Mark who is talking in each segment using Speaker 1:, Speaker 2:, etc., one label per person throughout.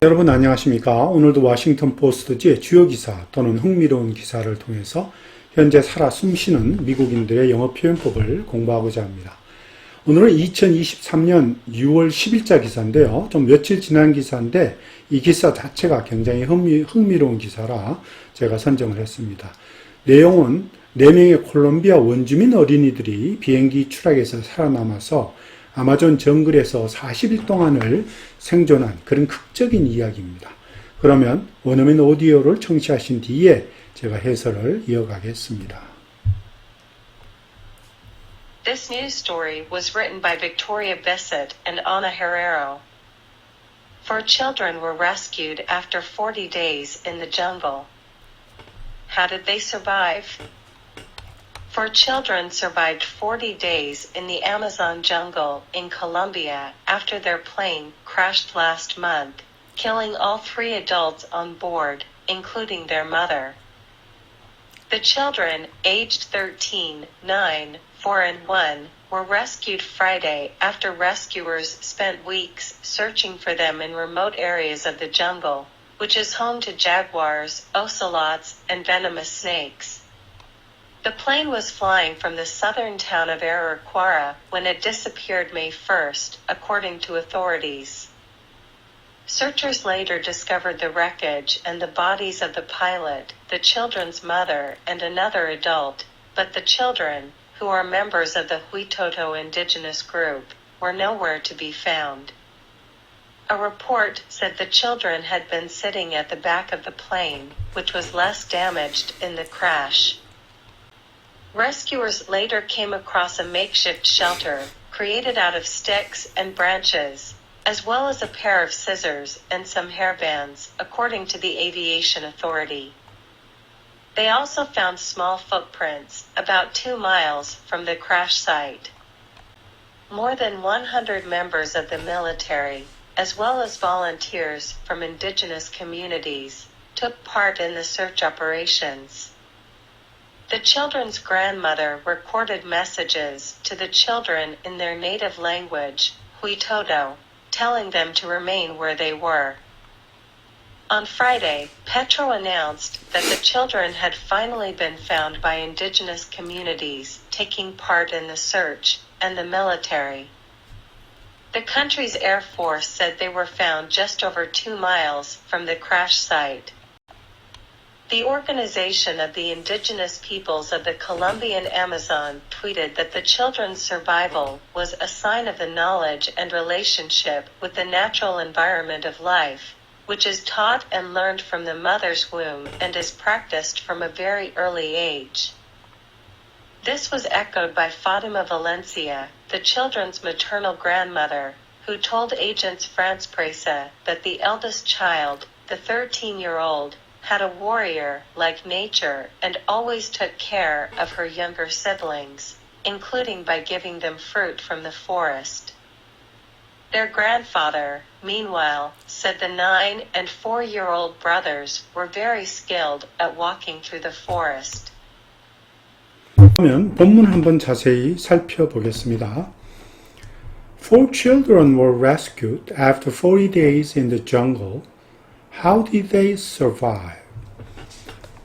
Speaker 1: 여러분 안녕하십니까? 오늘도 워싱턴 포스트지의 주요 기사 또는 흥미로운 기사를 통해서 현재 살아 숨쉬는 미국인들의 영어 표현법을 공부하고자 합니다. 오늘은 2023년 6월 10일자 기사인데요. 좀 며칠 지난 기사인데 이 기사 자체가 굉장히 흥미로운 기사라 제가 선정을 했습니다. 내용은 4명의 콜롬비아 원주민 어린이들이 비행기 추락에서 살아남아서 아마존 정글에서 40일 동안을 생존한 그런 극적인 이야기입니다. 그러면 원어민 오디오를 청취하신 뒤에 제가 해설을 이어가겠습니다.
Speaker 2: This news story was written by Victoria Bissett and Ana Herrero. 4 children were rescued after 40 days in the jungle. How did they survive? 4 children survived 40 days in the Amazon jungle in Colombia after their plane crashed last month, killing all 3 adults on board, including their mother. The children, aged 13, 9, 4 and 1, were rescued Friday after rescuers spent weeks searching for them in remote areas of the jungle, which is home to jaguars, ocelots, and venomous snakes. The plane was flying from the southern town of Araraquara when it disappeared May 1st, according to authorities. Searchers later discovered the wreckage and the bodies of the pilot, the children's mother, and another adult, but the children, who are members of the Huitoto indigenous group, were nowhere to be found. A report said the children had been sitting at the back of the plane, which was less damaged in the crash. Rescuers later came across a makeshift shelter, created out of sticks and branches, as well as a pair of scissors and some hairbands, according to the Aviation Authority. They also found small footprints, about 2 miles from the crash site. More than 100 members of the military, as well as volunteers from indigenous communities, took part in the search operations. The children's grandmother recorded messages to the children in their native language, Huitoto, telling them to remain where they were. On Friday, Petro announced that the children had finally been found by indigenous communities taking part in the search, and the military. The country's Air Force said they were found just over 2 miles from the crash site. The Organization of the Indigenous Peoples of the Colombian Amazon tweeted that the children's survival was a sign of the knowledge and relationship with the natural environment of life, which is taught and learned from the mother's womb and is practiced from a very early age. This was echoed by Fatima Valencia, the children's maternal grandmother, who told agents France Presa that the eldest child, the 13-year-old, had a warrior-like nature and always took care of her younger siblings, including by giving them fruit from the forest. Their grandfather, meanwhile, said the 9- and 4-year-old brothers were very skilled at walking through the forest.
Speaker 1: 그러면 본문 한번 자세히 살펴보겠습니다. 4 children were rescued after 40 days in the jungle. How did they survive?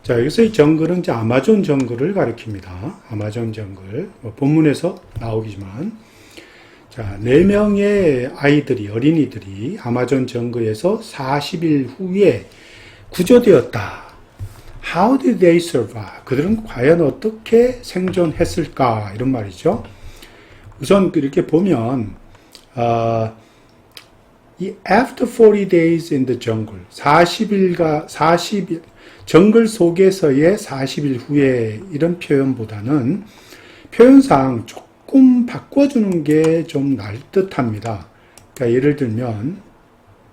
Speaker 1: 자, 여기서 이 정글은 이제 아마존 정글을 가리킵니다. 아마존 정글. 본문에서 나오기지만. 자, 4명의 아이들이, 어린이들이 아마존 정글에서 40일 후에 구조되었다. How did they survive? 그들은 과연 어떻게 생존했을까? 이런 말이죠. 우선 이렇게 보면, 이 after 40 days in the jungle, 40일, 정글 속에서의 40일 후에 이런 표현보다는 표현상 조금 바꿔주는 게 좀 나을 듯 합니다. 그러니까 예를 들면,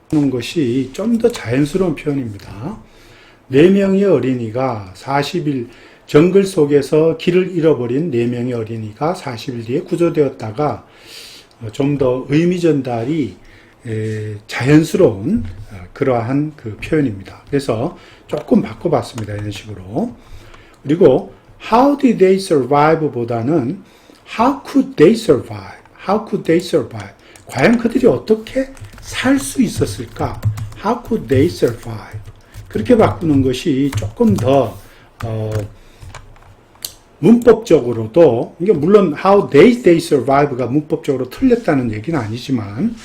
Speaker 1: 하는 것이 좀 더 자연스러운 표현입니다. 4명의 어린이가 40일, 정글 속에서 길을 잃어버린 4명의 어린이가 40일 뒤에 구조되었다가 좀 더 의미 전달이 자연스러운 그러한 그 표현입니다. 그래서 조금 바꿔봤습니다. 이런 식으로. 그리고 how did they survive 보다는 how could they survive? How could they survive? 과연 그들이 어떻게 살 수 있었을까? how could they survive? 그렇게 바꾸는 것이 조금 더 문법적으로도, 이게 물론 how they survive가 문법적으로 틀렸다는 얘기는 아니지만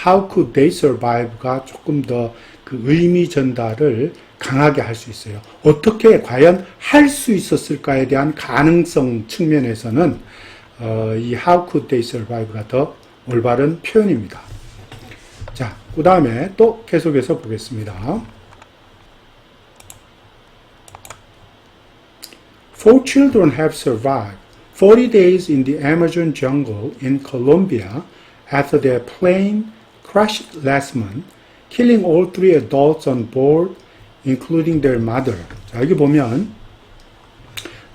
Speaker 1: how could they survive가 조금 더 그 의미 전달을 강하게 할 수 있어요. 어떻게 과연 할 수 있었을까에 대한 가능성 측면에서는 이 how could they survive가 더 올바른 표현입니다. 자, 그 다음에 또 계속해서 보겠습니다. Four children have survived 40 days in the Amazon jungle in Colombia after their plane crashed last month, killing all three adults on board, including their mother. 자, 여기 보면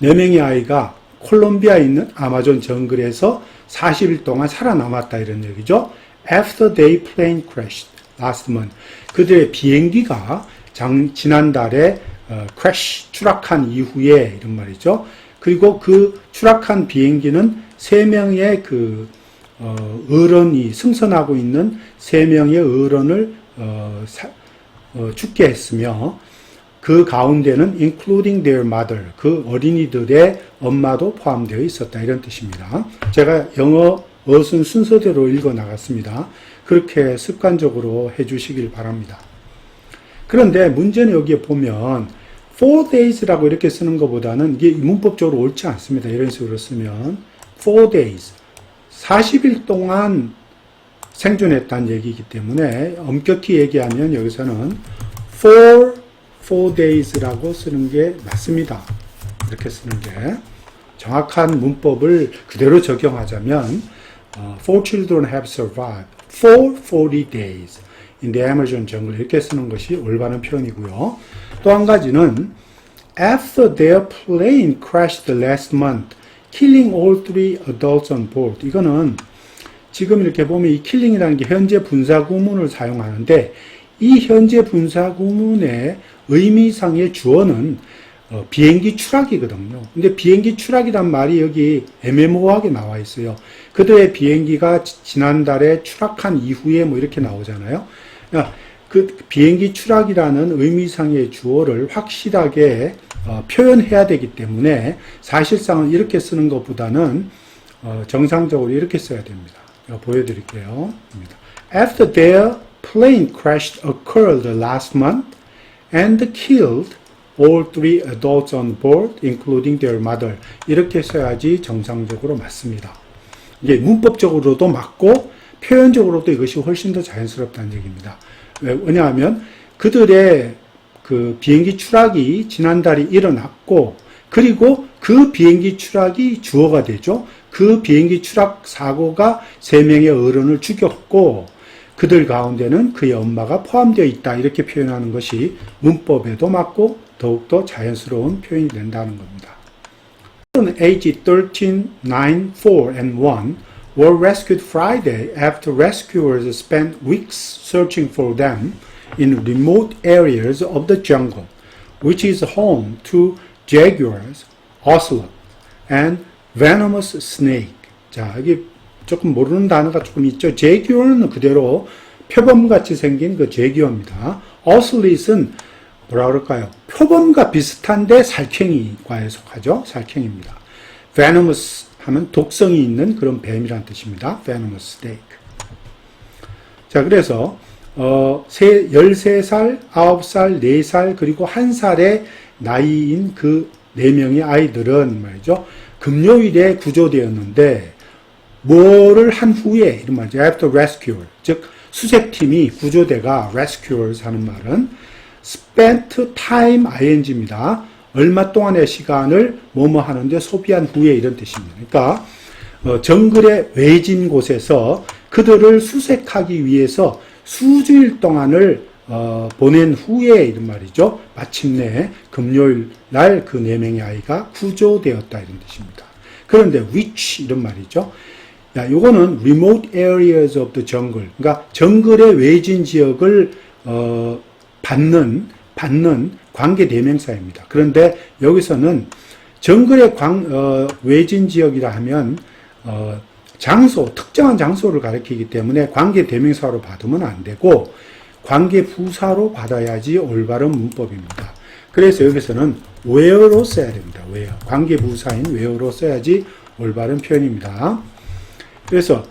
Speaker 1: 4명의 아이가 콜롬비아에 있는 아마존 정글에서 40일 동안 살아남았다 이런 얘기죠. After their plane crashed last month. 그들의 비행기가 지난달에 crash, 추락한 이후에 이런 말이죠. 그리고 그 추락한 비행기는 3명의 그 어른이 승선하고 있는 3명의 어른을 죽게 했으며 그 가운데는 including their mother, 그 어린이들의 엄마도 포함되어 있었다 이런 뜻입니다. 제가 영어 어순 순서대로 읽어 나갔습니다. 그렇게 습관적으로 해주시길 바랍니다. 그런데 문제는 여기에 보면 4 days라고 이렇게 쓰는 것보다는 이게 문법적으로 옳지 않습니다. 이런 식으로 쓰면 4 days, 40일 동안 생존했다는 얘기이기 때문에 엄격히 얘기하면 여기서는 4 days라고 쓰는 게 맞습니다. 이렇게 쓰는 게 정확한 문법을 그대로 적용하자면 Four children have survived for 40 days in the Amazon jungle 이렇게 쓰는 것이 올바른 표현이고요. 또 한 가지는 After their plane crashed last month, killing all three adults on board. 이거는 지금 이렇게 보면 이 killing이라는 게 현재 분사 구문을 사용하는데 이 현재 분사 구문의 의미상의 주어는 비행기 추락이거든요. 근데 비행기 추락이란 말이 여기 애매모호하게 나와 있어요. 그들의 비행기가 지난달에 추락한 이후에 뭐 이렇게 나오잖아요. 그러니까 그 비행기 추락이라는 의미상의 주어를 확실하게 표현해야 되기 때문에 사실상은 이렇게 쓰는 것보다는 정상적으로 이렇게 써야 됩니다. 보여드릴게요. After their plane crashed occurred last month and killed all three adults on board, including their mother. 이렇게 써야지 정상적으로 맞습니다. 이게 문법적으로도 맞고 표현적으로도 이것이 훨씬 더 자연스럽다는 얘기입니다. 왜냐하면 그들의 그 비행기 추락이 지난달에 일어났고 그리고 그 비행기 추락이 주어가 되죠. 그 비행기 추락 사고가 3명의 어른을 죽였고 그들 가운데는 그의 엄마가 포함되어 있다. 이렇게 표현하는 것이 문법에도 맞고 더욱더 자연스러운 표현이 된다는 겁니다. Aged 13, 9, 4, and 1 were rescued Friday after rescuers spent weeks searching for them in remote areas of the jungle, which is home to jaguars, ocelot, and venomous snake. 자, 여기 조금 모르는 단어가 조금 있죠. 제규어는 그대로 표범같이 생긴 그 제규어입니다. ocelot은 뭐라 그럴까요? 표범과 비슷한데 살쾡이과에 속하죠. 살쾡입니다. venomous 하면 독성이 있는 그런 뱀이란 뜻입니다. venomous snake. 자, 그래서 13살, 9살, 4살, 그리고 1살의 나이인 그 4명의 아이들은 말이죠. 금요일에 구조되었는데 뭐를 한 후에 이런 말이죠. After rescue, 즉 수색팀이 구조대가 rescuers 하는 말은 spent time ing입니다. 얼마 동안의 시간을 뭐뭐 하는데 소비한 후에 이런 뜻입니다. 그러니까 정글의 외진 곳에서 그들을 수색하기 위해서 수주일 동안을 보낸 후에 이런 말이죠. 마침내 금요일 날 그 4명의 아이가 구조되었다 이런 뜻입니다. 그런데 which 이런 말이죠. 야, 요거는 remote areas of the jungle. 그러니까 정글의 외진 지역을 받는 관계 대명사입니다. 그런데 여기서는 정글의 외진 지역이라 하면 장소, 특정한 장소를 가리키기 때문에 관계 대명사로 받으면 안 되고 관계 부사로 받아야지 올바른 문법입니다. 그래서 여기서는 where로 써야 됩니다. where. 관계 부사인 where로 써야지 올바른 표현입니다. 그래서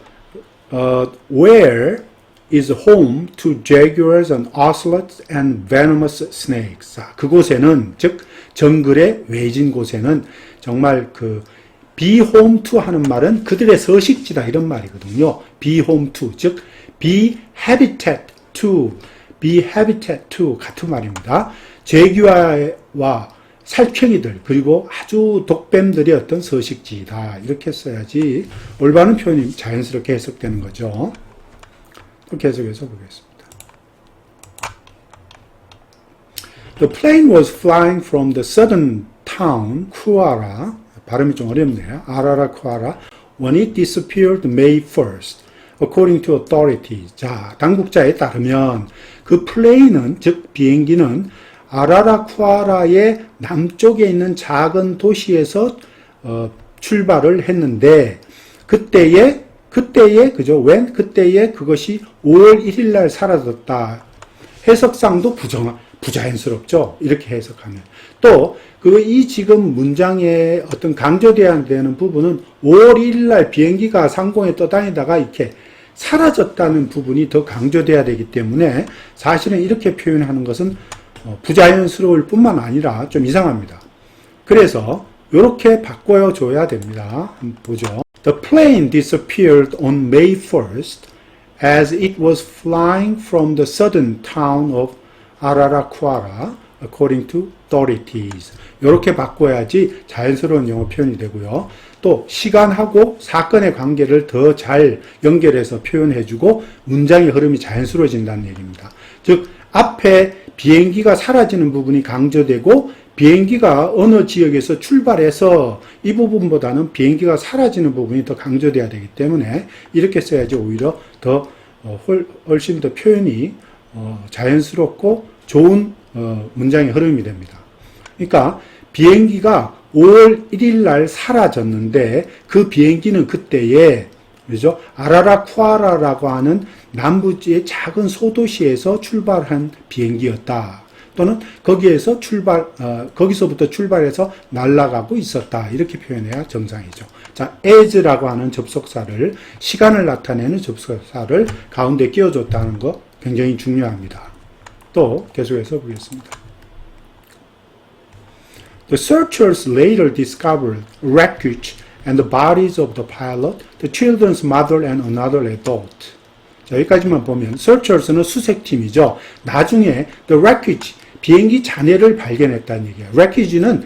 Speaker 1: where is home to jaguars and ocelots and venomous snakes. 그곳에는, 즉 정글의 외진 곳에는 정말 be home to 하는 말은 그들의 서식지다 이런 말이거든요. be home to, 즉 be habitat to 같은 말입니다. 제규와 살쾡이들 그리고 아주 독뱀들의 어떤 서식지이다 이렇게 써야지 올바른 표현이 자연스럽게 해석되는 거죠. 또 계속해서 보겠습니다. The plane was flying from the southern town Kuara, 발음이 좀 어렵네요. 아라라 쿠아라, when it disappeared May 1st, according to authorities. 자, 당국자에 따르면 그 플레인은, 즉 비행기는 아라라 쿠아라의 남쪽에 있는 작은 도시에서 출발을 했는데 그때에 그죠? 그때에 그것이 5월 1일 날 사라졌다. 해석상도 부자연스럽죠. 이렇게 해석하면. 또, 이 지금 문장에 어떤 강조되어야 되는 부분은 5월 1일 날 비행기가 상공에 떠다니다가 이렇게 사라졌다는 부분이 더 강조되어야 되기 때문에 사실은 이렇게 표현하는 것은 부자연스러울 뿐만 아니라 좀 이상합니다. 그래서 이렇게 바꿔줘야 됩니다. 한번 보죠. The plane disappeared on May 1st as it was flying from the southern town of Araraquara, according to authorities. 이렇게 바꿔야지 자연스러운 영어 표현이 되고요. 또 시간하고 사건의 관계를 더 잘 연결해서 표현해주고 문장의 흐름이 자연스러워진다는 얘기입니다. 즉 앞에 비행기가 사라지는 부분이 강조되고 비행기가 어느 지역에서 출발해서 이 부분보다는 비행기가 사라지는 부분이 더 강조돼야 되기 때문에 이렇게 써야지 오히려 더 훨씬 더 표현이 자연스럽고 좋은 문장의 흐름이 됩니다. 그러니까 비행기가 5월 1일 날 사라졌는데 그 비행기는 그때에 그죠? 아라라쿠아라라고 하는 남부지의 작은 소도시에서 출발한 비행기였다. 또는 거기서부터 출발해서 날아가고 있었다. 이렇게 표현해야 정상이죠. 자, as라고 하는 접속사를, 시간을 나타내는 접속사를 가운데 끼워줬다는 거 굉장히 중요합니다. 또 계속해서 보겠습니다. The searchers later discovered wreckage and the bodies of the pilot, the children's mother and another adult. 자, 여기까지만 보면 searchers는 수색팀이죠. 나중에 the wreckage, 비행기 잔해를 발견했다는 얘기예요. wreckage는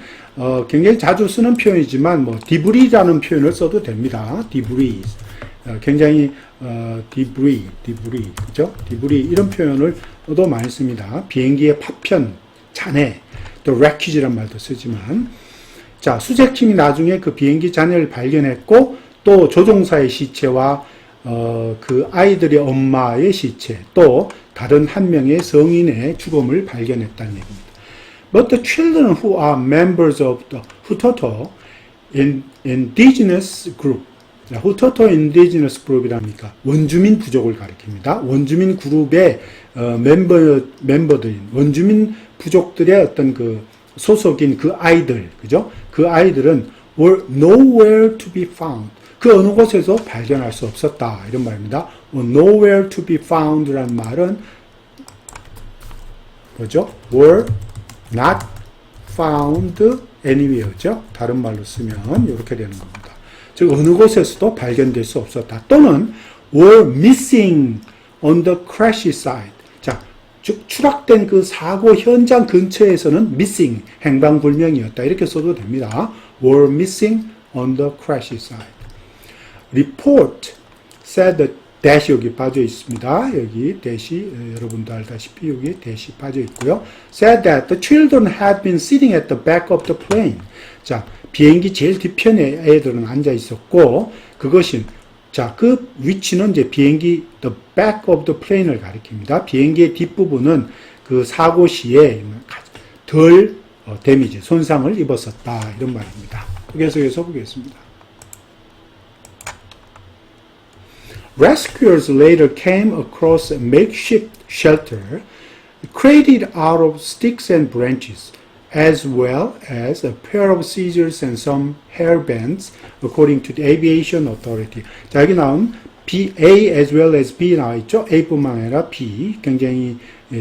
Speaker 1: 굉장히 자주 쓰는 표현이지만 debris라는 표현을 써도 됩니다. debris. 굉장히 debris, 그죠? debris 이런 표현을 또 많이 씁니다. 비행기의 파편, 잔해, 또 wreckage란 말도 쓰지만 자, 수색팀이 나중에 그 비행기 잔해를 발견했고 또 조종사의 시체와 그 아이들의 엄마의 시체 또 다른 한 명의 성인의 죽음을 발견했다는 얘기입니다. But the children who are members of the Hutoto indigenous group. 자, Hutoto indigenous group이랍니까? 원주민 부족을 가리킵니다. 원주민 그룹의 멤버들인 원주민 부족들의 어떤 그 소속인 그 아이들, 그죠? 그 아이들은 were nowhere to be found. 그 어느 곳에서 발견할 수 없었다. 이런 말입니다. nowhere to be found라는 말은 뭐죠? were not found anywhere죠. 다른 말로 쓰면 이렇게 되는 겁니다. 즉 어느 곳에서도 발견될 수 없었다. 또는 were missing on the crash site. 자, 즉 추락된 그 사고 현장 근처에서는 missing, 행방불명이었다. 이렇게 써도 됩니다. were missing on the crash site. report said that dash 여기 빠져 있습니다. 여기 dash 여러분도 알다시피 여기 dash 빠져 있고요. said that the children had been sitting at the back of the plane. 자, 비행기 제일 뒤편에 애들은 앉아 있었고 그것이 자, 그 위치는 이제 비행기 the back of the plane을 가리킵니다. 비행기의 뒷부분은 그 사고 시에 덜 데미지, 손상을 입었었다. 이런 말입니다. 계속해서 보겠습니다. Rescuers later came across a makeshift shelter created out of sticks and branches, as well as a pair of scissors and some hairbands, according to the Aviation Authority. 자, 여기 나온 B, A as well as B 나와 있죠. A뿐만 아니라 B, 굉장히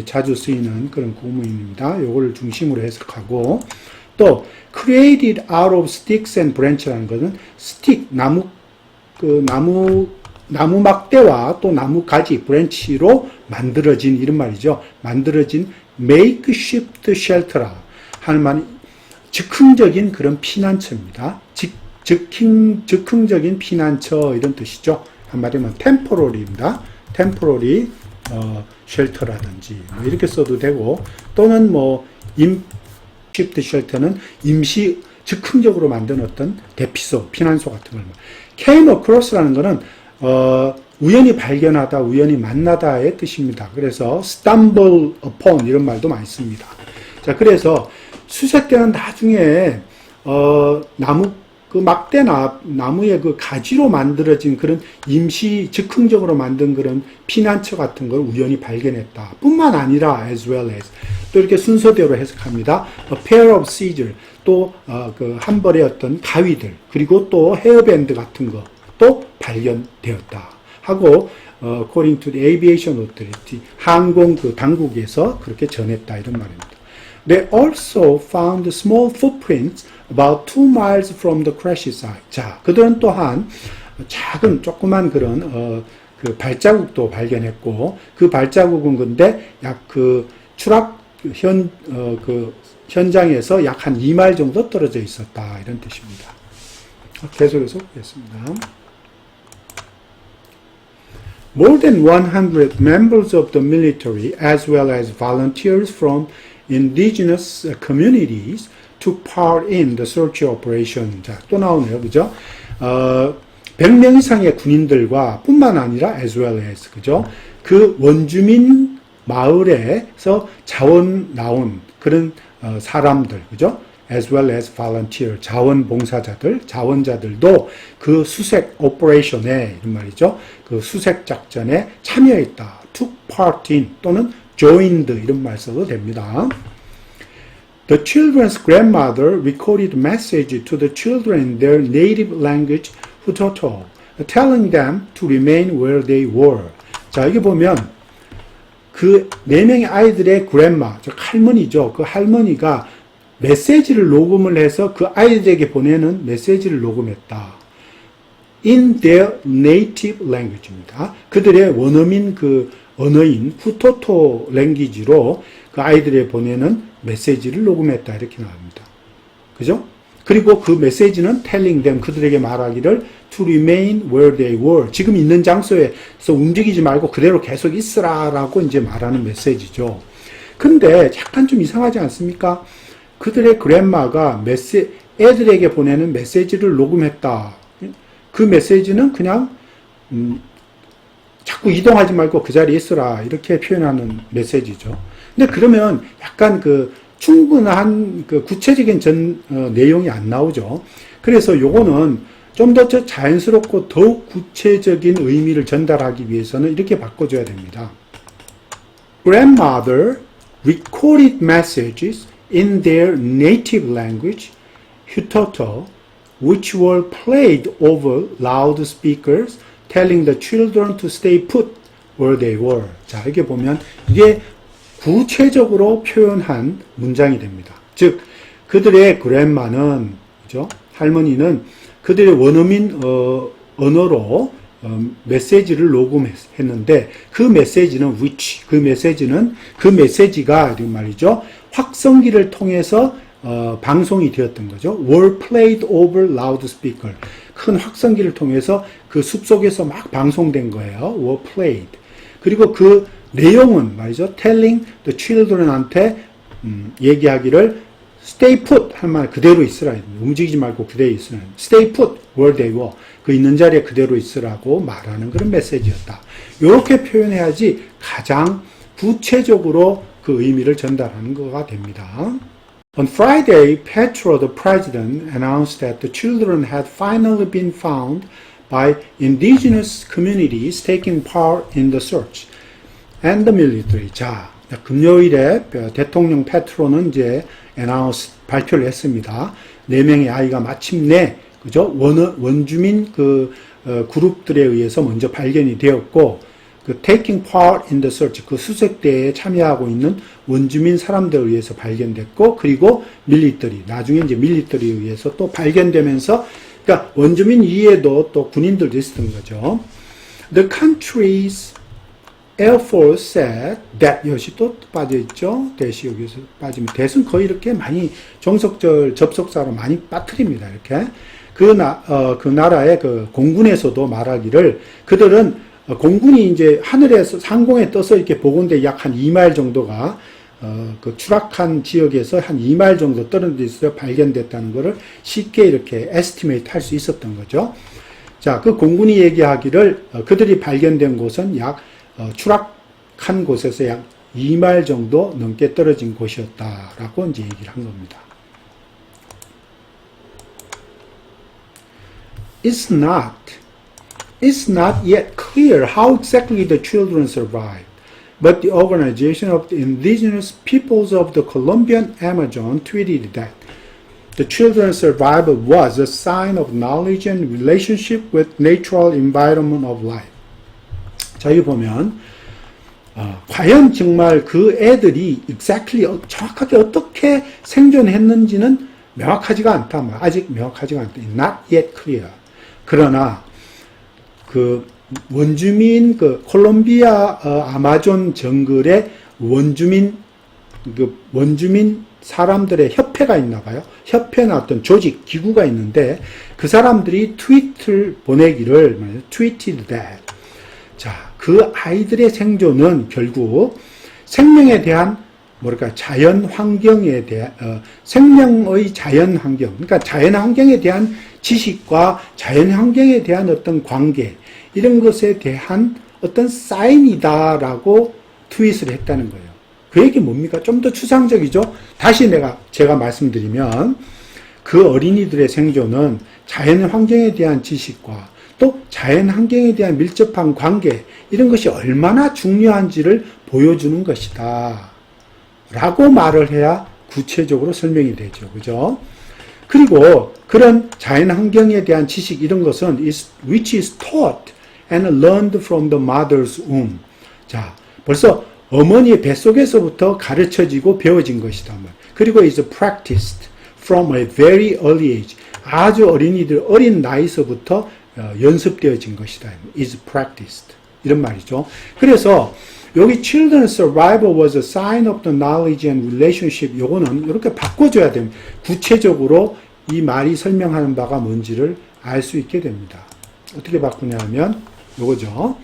Speaker 1: 자주 쓰이는 그런 구문입니다. 요거를 중심으로 해석하고, 또 created out of sticks and branch라는 것은 stick, 나무 막대와 또 나무 가지, branch로 만들어진 이런 말이죠. 만들어진 makeshift shelter라 하는 말이 즉흥적인 그런 피난처입니다. 즉흥적인 피난처 이런 뜻이죠. 한마디로 temporary입니다. temporary shelter라든지 뭐 이렇게 써도 되고, 또는 뭐 makeshift shelter는 임시 즉흥적으로 만든 어떤 대피소, 피난소 같은 걸. came across라는 거는 우연히 발견하다, 우연히 만나다의 뜻입니다. 그래서 stumble upon 이런 말도 많이 씁니다. 자, 그래서 수색대는 나중에 나무 그 막대나 나무의 그 가지로 만들어진 그런 임시 즉흥적으로 만든 그런 피난처 같은 걸 우연히 발견했다. 뿐만 아니라 as well as 또 이렇게 순서대로 해석합니다. A pair of scissors 또 그 한 벌의 어떤 가위들, 그리고 또 헤어밴드 같은 거 또 발견되었다 하고 according to the Aviation Authority 항공 그 당국에서 그렇게 전했다 이런 말입니다. They also found small footprints about 2 miles from the crash site. 자, 그들은 또한 작은 조그만 그런 그 발자국도 발견했고, 그 발자국은 근데 약 그 추락 그 현장에서 약 한 2마일 정도 떨어져 있었다 이런 뜻입니다. 계속해서 보겠습니다. More than 100 members of the military, as well as volunteers from indigenous communities, took part in the search operation. 자, 또 나오네요. 그죠? 100명 이상의 군인들과 뿐만 아니라 as well as, 그죠? 그 원주민 마을에서 자원 나온 그런 사람들, 그죠? as well as volunteer, 자원봉사자들, 자원자들도 그 수색 operation에, 이런 말이죠. 그 수색 작전에 참여했다. took part in 또는 joined 이런 말 써도 됩니다. The children's grandmother recorded message to the children in their native language, Hutoto, telling them to remain where they were. 자, 여기 보면 그 4명의 아이들의 grandma, 즉 할머니죠. 그 할머니가 메시지를 녹음을 해서 그 아이들에게 보내는 메시지를 녹음했다. In their native language입니다. 그들의 원어민 그 언어인 후토토 랭귀지로 그 아이들에게 보내는 메시지를 녹음했다 이렇게 나옵니다. 그죠? 그리고 그 메시지는 telling them, 그들에게 말하기를 to remain where they were, 지금 있는 장소에서 움직이지 말고 그대로 계속 있으라라고 이제 말하는 메시지죠. 근데 약간 좀 이상하지 않습니까? 그들의 그랜마가 애들에게 보내는 메시지를 녹음했다. 그 메시지는 그냥 자꾸 이동하지 말고 그 자리에 있으라 이렇게 표현하는 메시지죠. 근데 그러면 약간 그 충분한 그 구체적인 내용이 안 나오죠. 그래서 요거는 좀 더 자연스럽고 더욱 구체적인 의미를 전달하기 위해서는 이렇게 바꿔줘야 됩니다. Grandmother recorded messages in their native language, Hutoto, which were played over loudspeakers, telling the children to stay put where they were. 자, 이렇게 보면 이게 구체적으로 표현한 문장이 됩니다. 즉, 그들의 그랜마는, 그죠? 할머니는 그들의 원어민 언어로 메시지를 녹음했는데 그 메시지는 which, 그 메시지가 이런 말이죠. 확성기를 통해서 방송이 되었던 거죠. were played over loudspeaker. 큰 확성기를 통해서 그 숲속에서 막 방송된 거예요. were played. 그리고 그 내용은 말이죠. telling the children한테 얘기하기를 stay put 할 말 그대로 있으라. 움직이지 말고 그대로 있으라. stay put where they were. 그 있는 자리에 그대로 있으라고 말하는 그런 메시지였다. 이렇게 표현해야지 가장 구체적으로 그 의미를 전달하는 거가 됩니다. On Friday, Petro, the president, announced that the children had finally been found by indigenous communities taking part in the search and the military. 자, 금요일에 대통령 페트로는 이제 발표를 했습니다. 4명의 아이가 마침내 그죠? 원주민 그룹들에 의해서 먼저 발견이 되었고, 그 taking part in the search, 그 수색대에 참여하고 있는 원주민 사람들에 의해서 발견됐고, 그리고 밀리터리, 나중에 이제 밀리터리에 의해서 또 발견되면서, 그러니까 원주민 이외에도 또 군인들도 있었던 거죠. The country's Air Force said that, 여기 또 빠져있죠. 대시 여기서 빠지면, 대은 거의 이렇게 많이 종속절 접속사로 많이 빠뜨립니다. 이렇게. 그 나라의 그 공군에서도 말하기를, 그들은 공군이 이제 하늘에서 상공에 떠서 이렇게 보건대 약 한 2마일 정도가 그 추락한 지역에서 한 2마일 정도 떨어져 있어 발견됐다는 것을 쉽게 이렇게 에스티메이트 할 수 있었던 거죠. 자, 그 공군이 얘기하기를 그들이 발견된 곳은 약 추락한 곳에서 약 2마일 정도 넘게 떨어진 곳이었다라고 이제 얘기를 한 겁니다. It's not yet clear how exactly the children survived, but the Organization of the Indigenous Peoples of the Colombian Amazon tweeted that the children's survival was a sign of knowledge and relationship with natural environment of life. 자, 여기 보면 과연 정말 그 애들이 exactly 정확하게 어떻게 생존했는지는 명확하지가 않다. 아직 명확하지가 않다. Not yet clear. 그러나 그 원주민 콜롬비아 아마존 정글의 원주민 사람들의 협회가 있나 봐요. 협회나 어떤 조직 기구가 있는데 그 사람들이 트윗을 보내기를 tweeted that. 자, 그 아이들의 생존은 결국 생명에 대한 자연 환경에 대한 생명의 자연 환경, 그러니까 자연 환경에 대한 지식과 자연 환경에 대한 어떤 관계, 이런 것에 대한 어떤 사인이다라고 트윗을 했다는 거예요. 그 얘기 뭡니까? 좀 더 추상적이죠? 다시 제가 말씀드리면, 그 어린이들의 생존은 자연 환경에 대한 지식과 또 자연 환경에 대한 밀접한 관계, 이런 것이 얼마나 중요한지를 보여주는 것이다 라고 말을 해야 구체적으로 설명이 되죠. 그죠? 그리고 그런 자연 환경에 대한 지식, 이런 것은 which is taught and learned from the mother's womb. 자, 벌써 어머니의 뱃속에서부터 가르쳐지고 배워진 것이다. 그리고 is practiced from a very early age. 아주 어린 나이서부터 연습되어진 것이다. is practiced. 이런 말이죠. 그래서 여기 children's survival was a sign of the knowledge and relationship. 요거는 이렇게 바꿔줘야 됩니다. 구체적으로 이 말이 설명하는 바가 뭔지를 알 수 있게 됩니다. 어떻게 바꾸냐면 요거죠.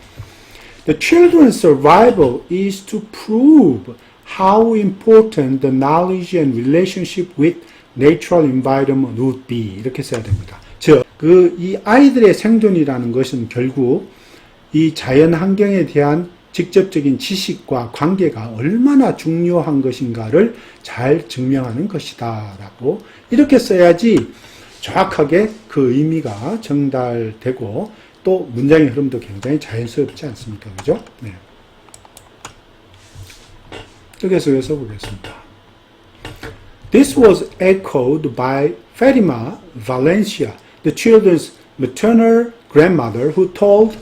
Speaker 1: The children's survival is to prove how important the knowledge and relationship with natural environment would be. 이렇게 써야 됩니다. 즉, 이 아이들의 생존이라는 것은 결국 이 자연 환경에 대한 직접적인 지식과 관계가 얼마나 중요한 것인가를 잘 증명하는 것이다 라고 이렇게 써야지 정확하게 그 의미가 전달되고 또 문장의 흐름도 굉장히 자연스럽지 않습니까? 그죠? 네. 계속해서 보겠습니다. This was echoed by Fatima Valencia, the children's maternal grandmother, who told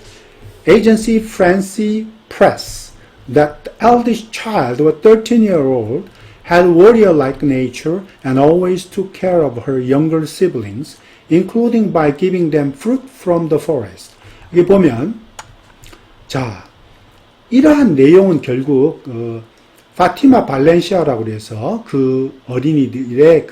Speaker 1: agency France Press that the eldest child, a 13-year-old, had warrior-like nature and always took care of her younger siblings, including by giving them fruit from the forest. 여기 보면, 자, 이러한 내용은 결국 파티마 발렌시아라고 해서 그 어린이들의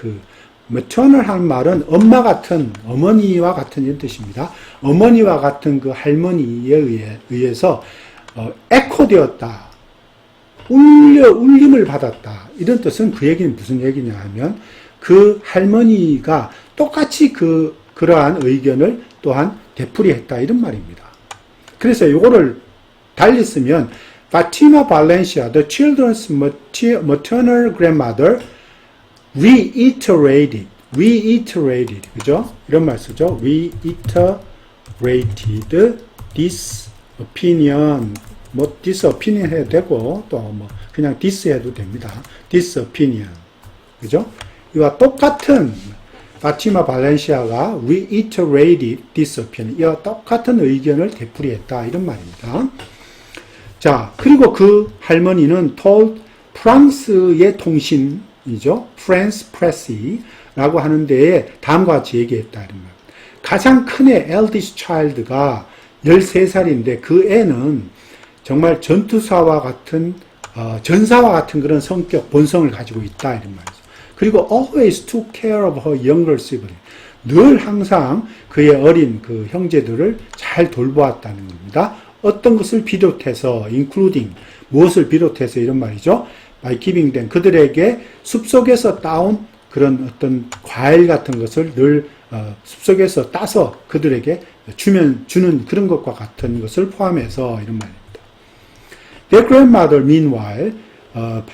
Speaker 1: maternal한 말은 엄마 같은, 어머니와 같은 이런 뜻입니다. 어머니와 같은 그 할머니에 의해서 에코되었다. 울림을 받았다. 이런 뜻은 그 얘기는 무슨 얘기냐 하면 그 할머니가 똑같이 그러한 의견을 또한 되풀이했다. 이런 말입니다. 그래서 이거를 달리 쓰면 Fatima Valencia, the children's maternal grandmother, reiterated, 그죠? 이런 말 쓰죠. reiterated. rated this opinion, 뭐 this opinion 해도 되고 또 뭐 그냥 this 해도 됩니다. this opinion, 그죠? 이와 똑같은 파티마 발렌시아가 reiterated this opinion, 이와 똑같은 의견을 되풀이했다 이런 말입니다. 자, 그리고 그 할머니는 told 프랑스의 통신이죠. France Presse라고 하는 데에 다음과 같이 얘기했다 이런 말. 가장 큰 애 eldest child가 13살인데 그 애는 정말 전투사와 같은 전사와 같은 그런 성격, 본성을 가지고 있다 이런 말이죠. 그리고 always took care of her younger sibling. 늘 항상 그의 어린 그 형제들을 잘 돌보았다는 겁니다. 어떤 것을 비롯해서 including 무엇을 비롯해서 이런 말이죠. by giving them 그들에게 숲속에서 따온 그런 어떤 과일 같은 것을 늘 숲속에서 따서 그들에게 주는 그런 것과 같은 것을 포함해서 이런 말입니다. Their grandmother meanwhile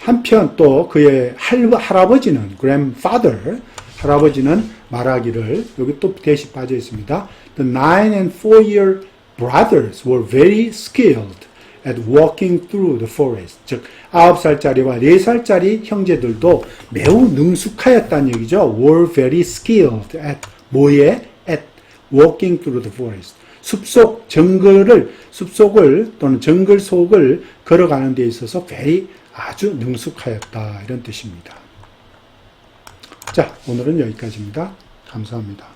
Speaker 1: 한편 또 그의 할아버지는 grandfather 할아버지는 말하기를 여기 또 대시 빠져 있습니다. The 9 and 4-year brothers were very skilled at walking through the forest. 즉 9살짜리와 4살짜리 형제들도 매우 능숙하였다는 얘기죠. were very skilled at 뭐에? at walking through the forest. 숲속을 또는 정글 속을 걸어가는 데 있어서 very 아주 능숙하였다 이런 뜻입니다. 자, 오늘은 여기까지입니다. 감사합니다.